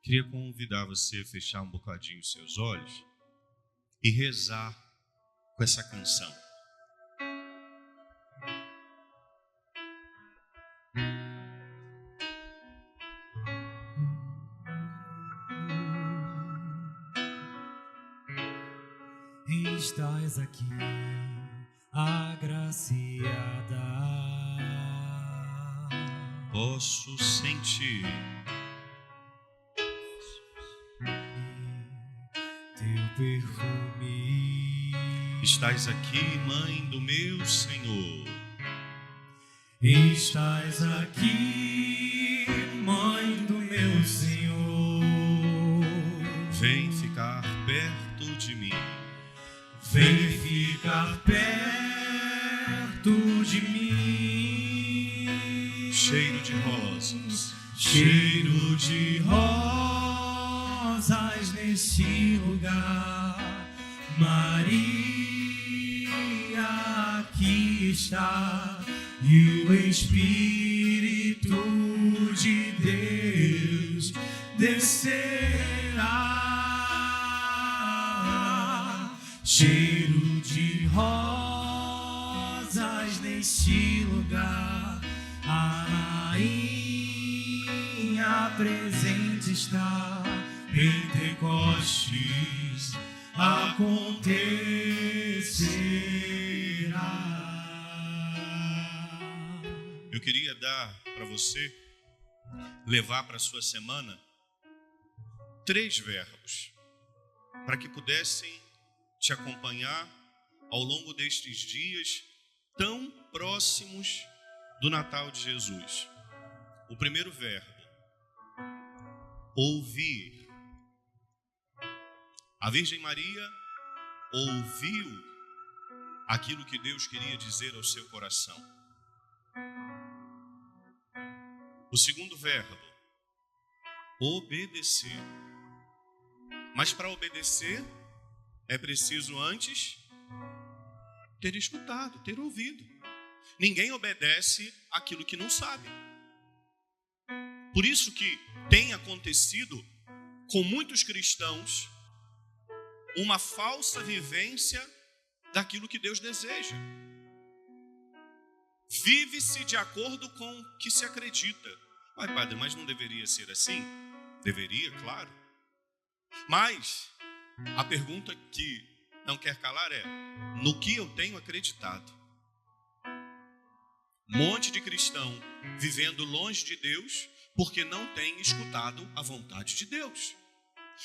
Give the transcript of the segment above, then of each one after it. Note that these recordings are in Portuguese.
Queria convidar você a fechar um bocadinho os seus olhos e rezar com essa canção. Estás aqui, agraciada. Posso sentir teu perfume. Estás aqui, Mãe do meu Senhor. Estás aqui, Mãe do meu Senhor. Vem ficar perto de mim. Vem ficar perto de mim. Cheiro de rosas, cheiro de rosas neste lugar. Maria aqui está, e o Espírito de Deus descerá. Cheiro de rosas neste lugar, a rainha presente está. Pentecostes acontecerá. Eu queria dar para você, levar para a sua semana, 3 verbos, para que pudessem te acompanhar ao longo destes dias tão próximos do Natal de Jesus. O primeiro verbo, ouvir. A Virgem Maria ouviu aquilo que Deus queria dizer ao seu coração. O segundo verbo, obedecer. Mas para obedecer, é preciso antes ter escutado, ter ouvido. Ninguém obedece aquilo que não sabe. Por isso que tem acontecido com muitos cristãos uma falsa vivência daquilo que Deus deseja. Vive-se de acordo com o que se acredita. Ai, padre, mas não deveria ser assim? Deveria, claro. Mas a pergunta que não quer calar é: no que eu tenho acreditado? Um monte de cristão vivendo longe de Deus porque não tem escutado a vontade de Deus.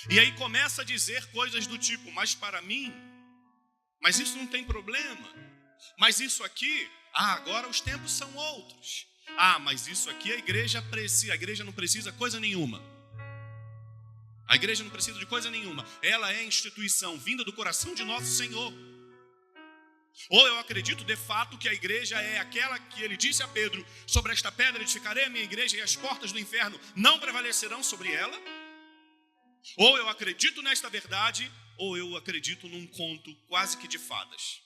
E aí começa a dizer coisas do tipo: mas para mim, mas isso não tem problema, mas isso aqui, agora os tempos são outros. Mas isso aqui a igreja não precisa coisa nenhuma. A igreja não precisa de coisa nenhuma. Ela é a instituição vinda do coração de nosso Senhor. Ou eu acredito de fato que a igreja é aquela que ele disse a Pedro: sobre esta pedra edificarei a minha igreja e as portas do inferno não prevalecerão sobre ela. Ou eu acredito nesta verdade, ou eu acredito num conto quase que de fadas.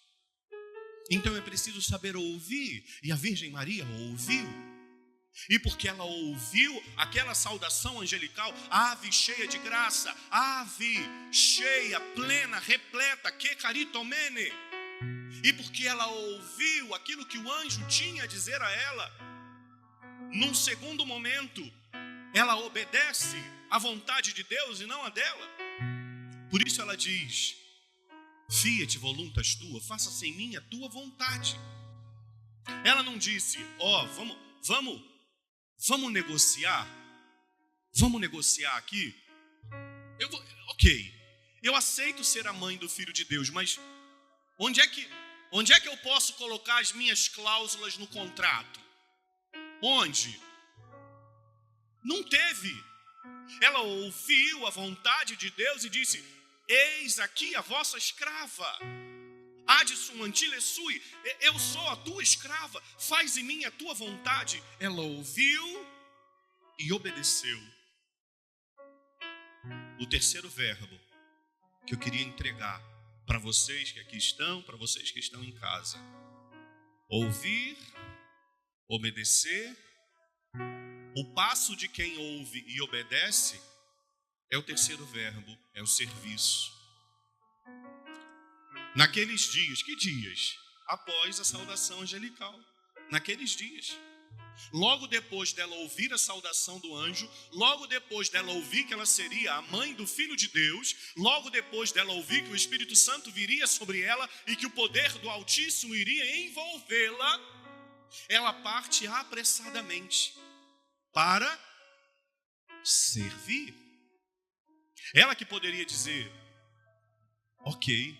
Então é preciso saber ouvir. E a Virgem Maria ouviu. E porque ela ouviu aquela saudação angelical: ave cheia de graça, ave cheia, plena, repleta, que caritomene. E porque ela ouviu aquilo que o anjo tinha a dizer a ela, num segundo momento, ela obedece à vontade de Deus e não a dela. Por isso ela diz: fiat voluntas tua, faça-se em mim a tua vontade. Ela não disse: vamos negociar? Vamos negociar aqui? Eu aceito ser a mãe do Filho de Deus, mas onde é que eu posso colocar as minhas cláusulas no contrato? Onde? Não teve. Ela ouviu a vontade de Deus e disse: eis aqui a vossa escrava. Adissum antile sui, eu sou a tua escrava, faz em mim a tua vontade. Ela ouviu e obedeceu. O terceiro verbo que eu queria entregar para vocês que aqui estão, para vocês que estão em casa: ouvir, obedecer. O passo de quem ouve e obedece é o terceiro verbo, é o serviço. Naqueles dias, que dias? Após a saudação angelical. Naqueles dias. Logo depois dela ouvir a saudação do anjo, logo depois dela ouvir que ela seria a mãe do Filho de Deus, logo depois dela ouvir que o Espírito Santo viria sobre ela e que o poder do Altíssimo iria envolvê-la, ela parte apressadamente para servir. Ela que poderia dizer: ok,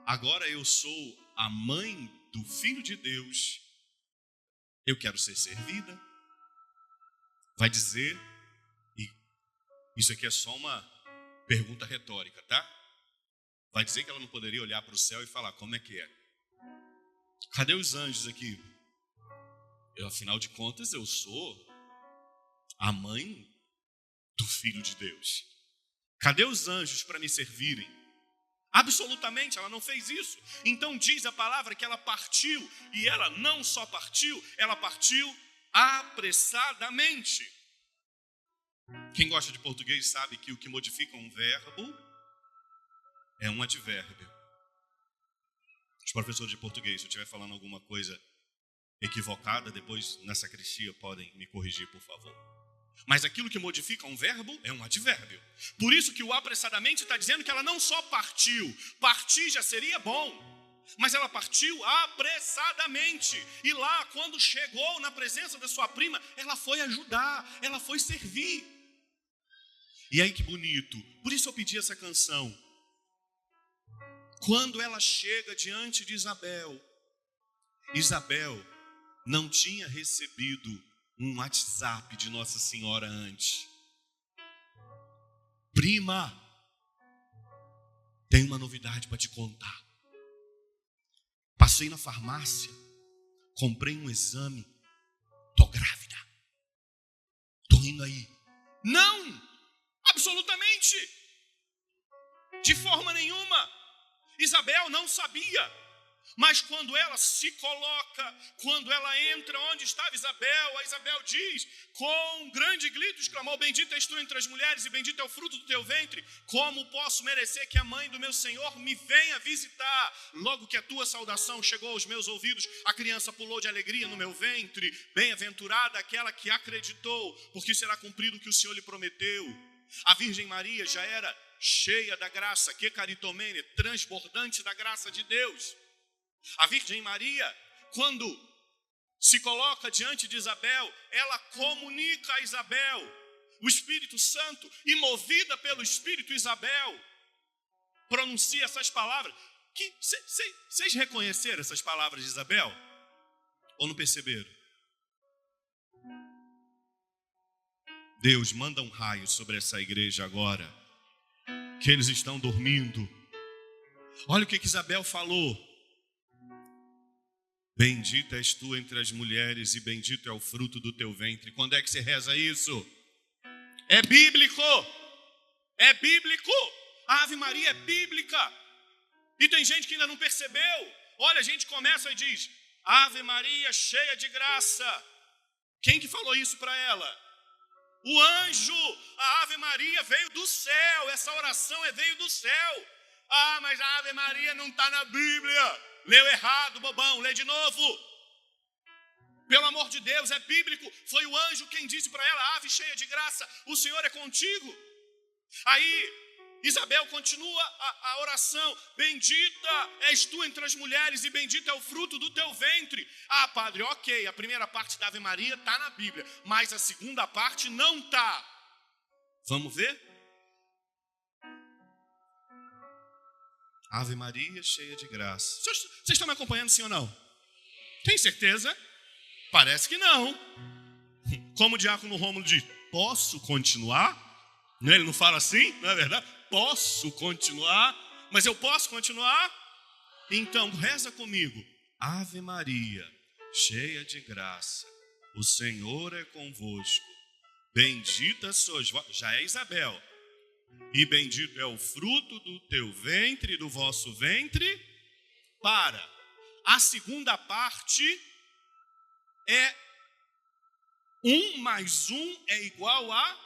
agora eu sou a mãe do Filho de Deus, eu quero ser servida. Vai dizer, e isso aqui é só uma pergunta retórica, tá? Vai dizer que ela não poderia olhar para o céu e falar: como é que é? Cadê os anjos aqui? Afinal de contas, eu sou a mãe do Filho de Deus. Cadê os anjos para me servirem? Absolutamente, ela não fez isso. Então diz a palavra que ela partiu, e ela não só partiu, ela partiu apressadamente. Quem gosta de português sabe que o que modifica um verbo é um advérbio. Os professores de português, se eu estiver falando alguma coisa equivocada, depois na sacristia podem me corrigir, por favor. Mas aquilo que modifica um verbo é um advérbio. Por isso que o apressadamente está dizendo que ela não só partiu. Partir já seria bom, mas ela partiu apressadamente. E lá, quando chegou na presença da sua prima, ela foi ajudar, ela foi servir. E aí que bonito. Por isso eu pedi essa canção. Quando ela chega diante de Isabel, Isabel não tinha recebido um WhatsApp de Nossa Senhora antes. Prima, tenho uma novidade para te contar. Passei na farmácia, comprei um exame, tô grávida, tô indo aí. Não, absolutamente, de forma nenhuma. Isabel não sabia. Mas quando ela se coloca, quando ela entra onde estava Isabel, a Isabel diz, com um grande grito exclamou: bendita és tu entre as mulheres e bendito é o fruto do teu ventre. Como posso merecer que a mãe do meu Senhor me venha visitar? Logo que a tua saudação chegou aos meus ouvidos, a criança pulou de alegria no meu ventre. Bem-aventurada aquela que acreditou, porque será cumprido o que o Senhor lhe prometeu. A Virgem Maria já era cheia da graça, que caritomene, transbordante da graça de Deus. A Virgem Maria, quando se coloca diante de Isabel, ela comunica a Isabel o Espírito Santo, e movida pelo Espírito, Isabel pronuncia essas palavras. Vocês reconheceram essas palavras de Isabel? Ou não perceberam? Deus, manda um raio sobre essa igreja agora, que eles estão dormindo. Olha o que Isabel falou. Bendita és tu entre as mulheres e bendito é o fruto do teu ventre. Quando é que você reza isso? É bíblico. É bíblico. A Ave Maria é bíblica. E tem gente que ainda não percebeu. Olha, a gente começa e diz: Ave Maria, cheia de graça. Quem que falou isso para ela? O anjo. A Ave Maria veio do céu. Essa oração veio do céu. Ah, mas a Ave Maria não está na Bíblia. Leu errado, bobão, lê de novo. Pelo amor de Deus, é bíblico. Foi o anjo quem disse para ela: ave cheia de graça, o Senhor é contigo. Aí Isabel continua a oração: bendita és tu entre as mulheres e bendito é o fruto do teu ventre. Ah, padre, ok, a primeira parte da Ave Maria está na Bíblia, mas a segunda parte não está. Vamos ver? Ave Maria, cheia de graça. Vocês estão me acompanhando, sim ou não? Tem certeza? Parece que não. Como o diácono Rômulo diz: posso continuar? Ele não fala assim, não é verdade? Posso continuar? Mas eu posso continuar? Então, reza comigo. Ave Maria, cheia de graça, o Senhor é convosco. Bendita sois vós. Já é Isabel. E bendito é o fruto do teu ventre e do vosso ventre. Para. A segunda parte é 1 mais 1 é igual a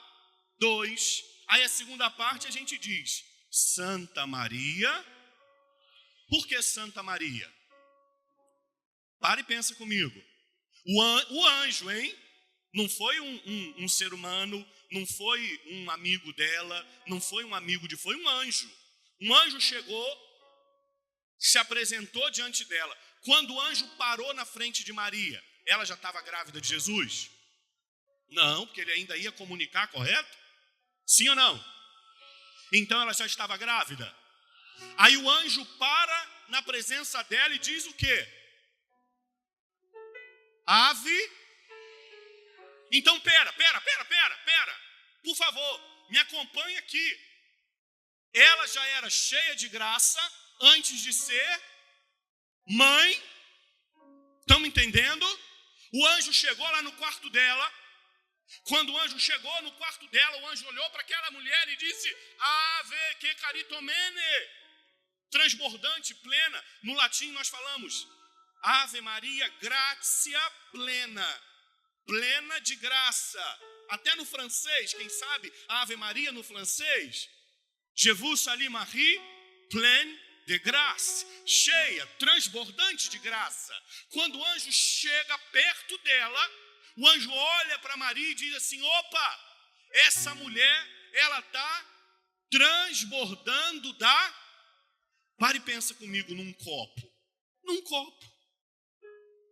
2. Aí a segunda parte a gente diz, Santa Maria. Por que Santa Maria? Para e pensa comigo. O anjo, hein? Não foi um ser humano, não foi um amigo dela, não foi um amigo foi um anjo. Um anjo chegou, se apresentou diante dela. Quando o anjo parou na frente de Maria, ela já estava grávida de Jesus? Não, porque ele ainda ia comunicar, correto? Sim ou não? Então ela já estava grávida. Aí o anjo para na presença dela e diz o quê? Ave. Então pera. Por favor, me acompanhe aqui. Ela já era cheia de graça antes de ser mãe. Estão me entendendo? O anjo chegou lá no quarto dela. Quando o anjo chegou no quarto dela, o anjo olhou para aquela mulher e disse, Ave que caritomene, transbordante, plena. No latim nós falamos, Ave Maria, gratia plena, plena de graça. Até no francês, quem sabe, Ave Maria no francês, Je vous salue Marie, pleine de grâce, cheia, transbordante de graça. Quando o anjo chega perto dela, o anjo olha para Maria e diz assim, opa, essa mulher, ela está transbordando da... Pare e pensa comigo num copo,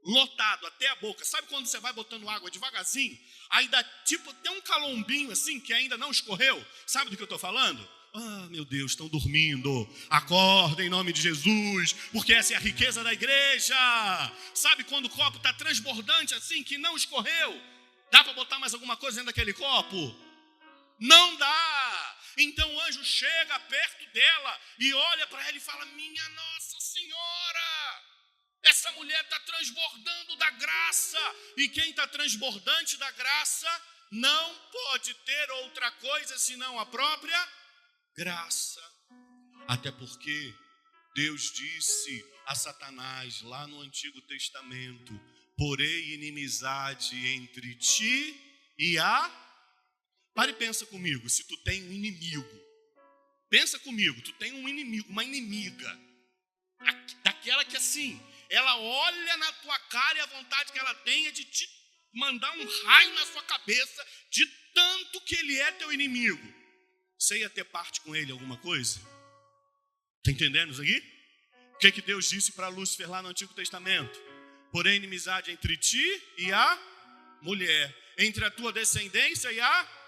lotado até a boca. Sabe quando você vai botando água devagarzinho, aí dá tipo, tem um calombinho assim, que ainda não escorreu? Sabe do que eu estou falando? Ah, meu Deus, estão dormindo. Acorda em nome de Jesus, porque essa é a riqueza da igreja. Sabe quando o copo está transbordante assim, que não escorreu? Dá para botar mais alguma coisa dentro daquele copo? Não dá. Então o anjo chega perto dela e olha para ela e fala, minha Nossa Senhora, essa mulher está transbordando da graça. E quem está transbordante da graça não pode ter outra coisa senão a própria graça. Até porque Deus disse a Satanás lá no Antigo Testamento, porém inimizade entre ti e a... Pare e pensa comigo, se tu tem um inimigo, pensa comigo, tu tem um inimigo, uma inimiga, daquela que assim, ela olha na tua cara e a vontade que ela tem é de te mandar um raio na sua cabeça, de tanto que ele é teu inimigo. Você ia ter parte com ele alguma coisa? Está entendendo isso aqui? O que Deus disse para Lúcifer lá no Antigo Testamento? Porém, inimizade entre ti e a mulher, entre a tua descendência e a...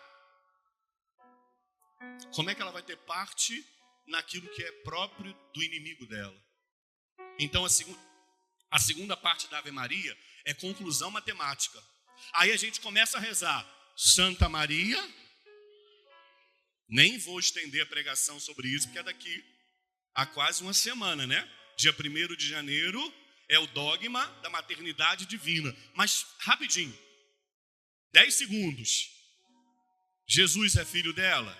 Como é que ela vai ter parte naquilo que é próprio do inimigo dela? Então, a segunda parte da Ave Maria é conclusão matemática. Aí a gente começa a rezar. Santa Maria... Nem vou estender a pregação sobre isso, porque é daqui a quase uma semana, né? Dia 1º de janeiro é o dogma da maternidade divina. Mas, rapidinho, 10 segundos. Jesus é filho dela?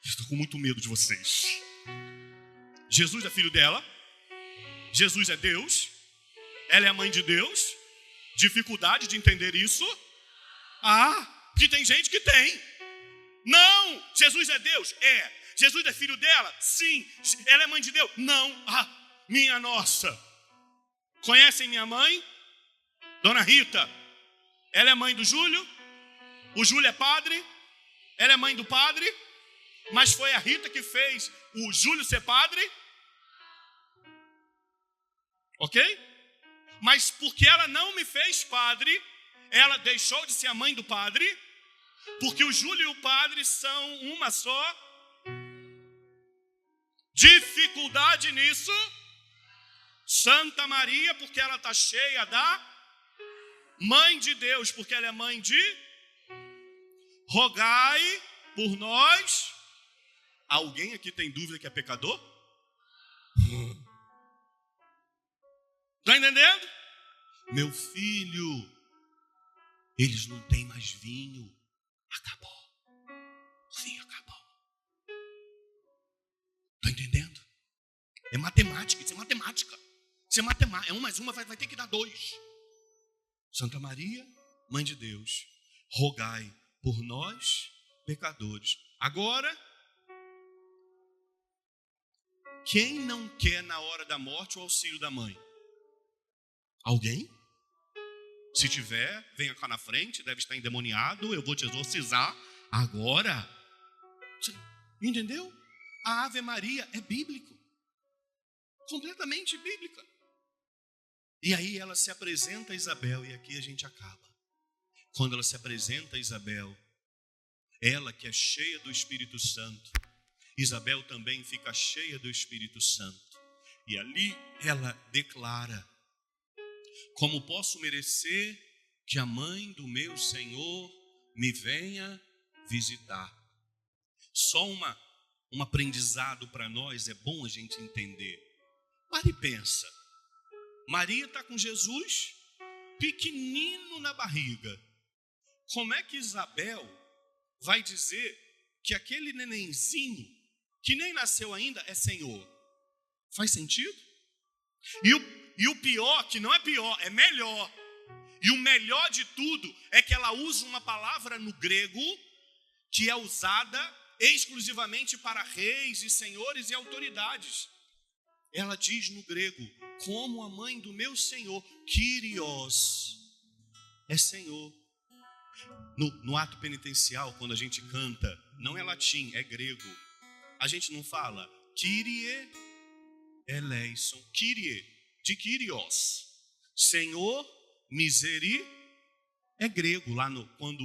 Estou com muito medo de vocês. Jesus é filho dela? Jesus é Deus? Ela é a mãe de Deus? Dificuldade de entender isso? Que tem gente que tem. Não, Jesus é Deus? É. Jesus é filho dela? Sim. Ela é mãe de Deus? Não. Minha nossa. Conhecem minha mãe? Dona Rita. Ela é mãe do Júlio? O Júlio é padre? Ela é mãe do padre? Mas foi a Rita que fez o Júlio ser padre? Ok? Mas porque ela não me fez padre, ela deixou de ser a mãe do padre, porque o Júlio e o padre são uma só. Dificuldade nisso. Santa Maria, porque ela está cheia da mãe de Deus, porque ela é mãe de... Rogai por nós. Alguém aqui tem dúvida que é pecador? Está entendendo? Meu filho, eles não têm mais vinho. Acabou. O vinho acabou. Está entendendo? É matemática, isso é matemática. Isso é matemática. 1 mais 1 vai ter que dar 2. Santa Maria, Mãe de Deus, rogai por nós, pecadores. Agora, quem não quer na hora da morte o auxílio da mãe? Alguém? Se tiver, venha cá na frente, deve estar endemoniado, eu vou te exorcizar agora. Entendeu? A Ave Maria é bíblico. Completamente bíblica. E aí ela se apresenta a Isabel, e aqui a gente acaba. Quando ela se apresenta a Isabel, ela que é cheia do Espírito Santo, Isabel também fica cheia do Espírito Santo. E ali ela declara: como posso merecer que a mãe do meu Senhor me venha visitar? Só um aprendizado para nós, é bom a gente entender. Pare e pensa. Maria está com Jesus pequenino na barriga. Como é que Isabel vai dizer que aquele nenenzinho, que nem nasceu ainda, é Senhor? Faz sentido? E o pior, que não é pior, é melhor. E o melhor de tudo é que ela usa uma palavra no grego que é usada exclusivamente para reis e senhores e autoridades. Ela diz no grego: como a mãe do meu Senhor, Kyrios, é Senhor. No ato penitencial, quando a gente canta, não é latim, é grego. A gente não fala Kyrie eleison, Kyrie, de Kyrios. Senhor, miseri, é grego. Lá quando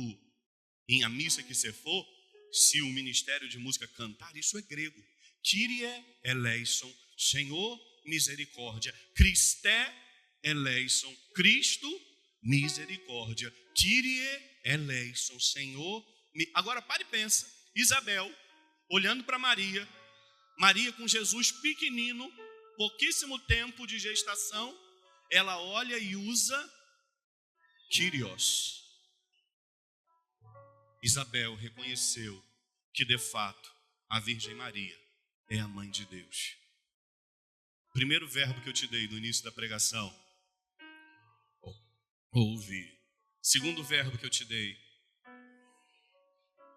em a missa que você for, se o Ministério de Música cantar, isso é grego. Kyrie eleison, Senhor, misericórdia. Christe eleison, Cristo, misericórdia. Kyrie eleison, Senhor. Agora pare e pensa. Isabel, olhando para Maria, Maria com Jesus pequenino, pouquíssimo tempo de gestação, ela olha e usa Kyrios. Isabel reconheceu que de fato a Virgem Maria é a mãe de Deus. Primeiro verbo que eu te dei no início da pregação: ouvir. Segundo verbo que eu te dei.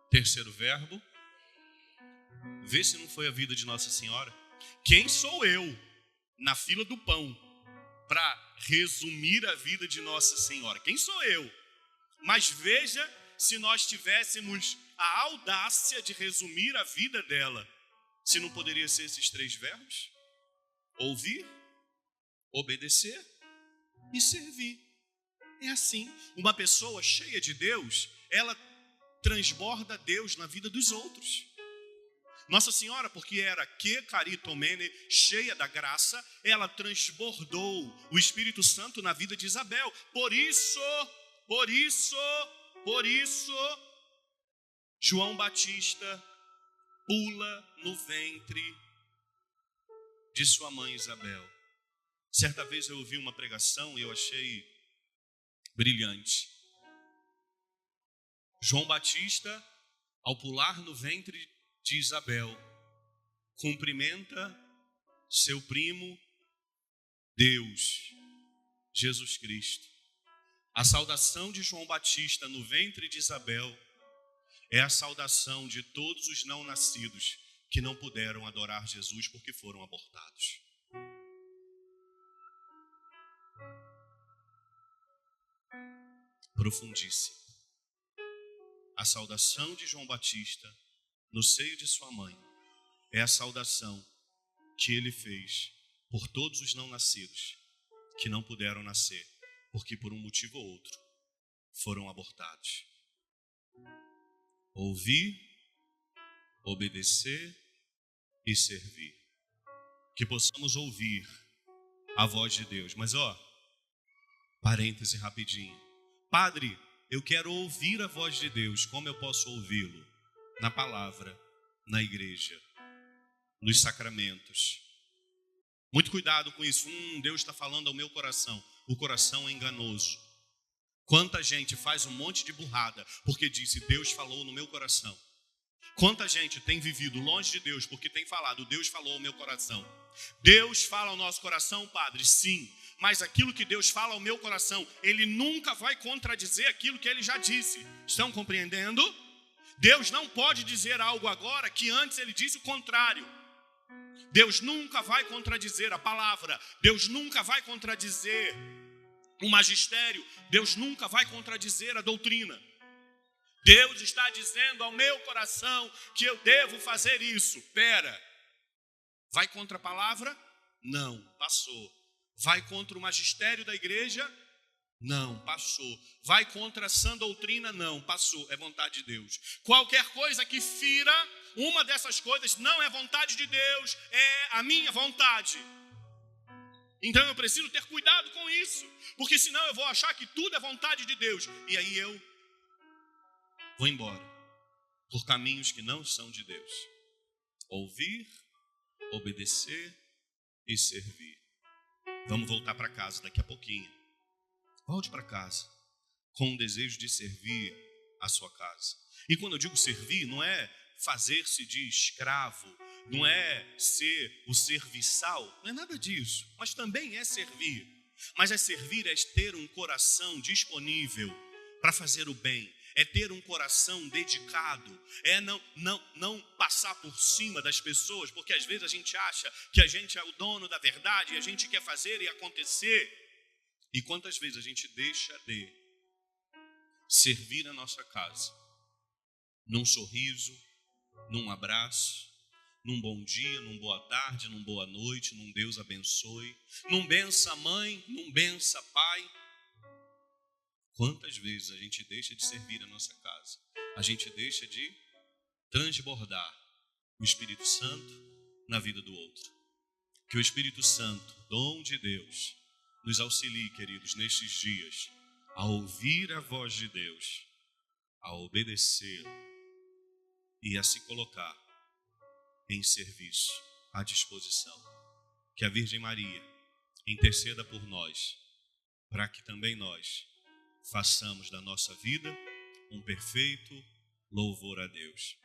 Terceiro verbo: vê se não foi a vida de Nossa Senhora. Quem sou eu na fila do pão para resumir a vida de Nossa Senhora? Quem sou eu? Mas veja se nós tivéssemos a audácia de resumir a vida dela, se não poderia ser esses três verbos: ouvir, obedecer e servir. É assim. Uma pessoa cheia de Deus, ela transborda Deus na vida dos outros. Nossa Senhora, porque era que caritomene, cheia da graça, ela transbordou o Espírito Santo na vida de Isabel. Por isso, João Batista pula no ventre de sua mãe Isabel. Certa vez eu ouvi uma pregação e eu achei brilhante. João Batista, ao pular no ventre de Isabel, cumprimenta seu primo Deus, Jesus Cristo. A saudação de João Batista no ventre de Isabel é a saudação de todos os não nascidos que não puderam adorar Jesus porque foram abortados. Profundíssimo. A saudação de João Batista no seio de sua mãe é a saudação que ele fez por todos os não nascidos que não puderam nascer porque por um motivo ou outro foram abortados. Ouvir, obedecer e servir. Que possamos ouvir a voz de Deus. Mas parêntese rapidinho. Padre, eu quero ouvir a voz de Deus. Como eu posso ouvi-lo? Na palavra, na igreja, nos sacramentos. Muito cuidado com isso. Deus está falando ao meu coração. O coração é enganoso. Quanta gente faz um monte de burrada porque disse: Deus falou no meu coração. Quanta gente tem vivido longe de Deus porque tem falado, Deus falou ao meu coração. Deus fala ao nosso coração, Padre, sim. Mas aquilo que Deus fala ao meu coração, Ele nunca vai contradizer aquilo que Ele já disse. Estão compreendendo? Deus não pode dizer algo agora que antes Ele disse o contrário. Deus nunca vai contradizer a palavra. Deus nunca vai contradizer o magistério. Deus nunca vai contradizer a doutrina. Deus está dizendo ao meu coração que eu devo fazer isso. Pera, vai contra a palavra? Não, passou. Vai contra o magistério da igreja? Não, passou. Vai contra a sã doutrina? Não, passou. É vontade de Deus. Qualquer coisa que fira uma dessas coisas não é vontade de Deus, é a minha vontade. Então eu preciso ter cuidado com isso, porque senão eu vou achar que tudo é vontade de Deus. E aí eu vou embora por caminhos que não são de Deus. Ouvir, obedecer e servir. Vamos voltar para casa daqui a pouquinho. Volte para casa com o desejo de servir a sua casa. E quando eu digo servir, não é fazer-se de escravo, não é ser o serviçal, não é nada disso, mas também é servir. Mas é servir, é ter um coração disponível para fazer o bem, é ter um coração dedicado, é não passar por cima das pessoas, porque às vezes a gente acha que a gente é o dono da verdade e a gente quer fazer e acontecer. E quantas vezes a gente deixa de servir a nossa casa, num sorriso, num abraço, num bom dia, num boa tarde, num boa noite, num Deus abençoe, num bença mãe, num bença pai. Quantas vezes a gente deixa de servir a nossa casa? A gente deixa de transbordar o Espírito Santo na vida do outro. Que o Espírito Santo, dom de Deus, nos auxilie, queridos, nestes dias, a ouvir a voz de Deus, a obedecer e a se colocar em serviço, à disposição. Que a Virgem Maria interceda por nós, para que também nós façamos da nossa vida um perfeito louvor a Deus.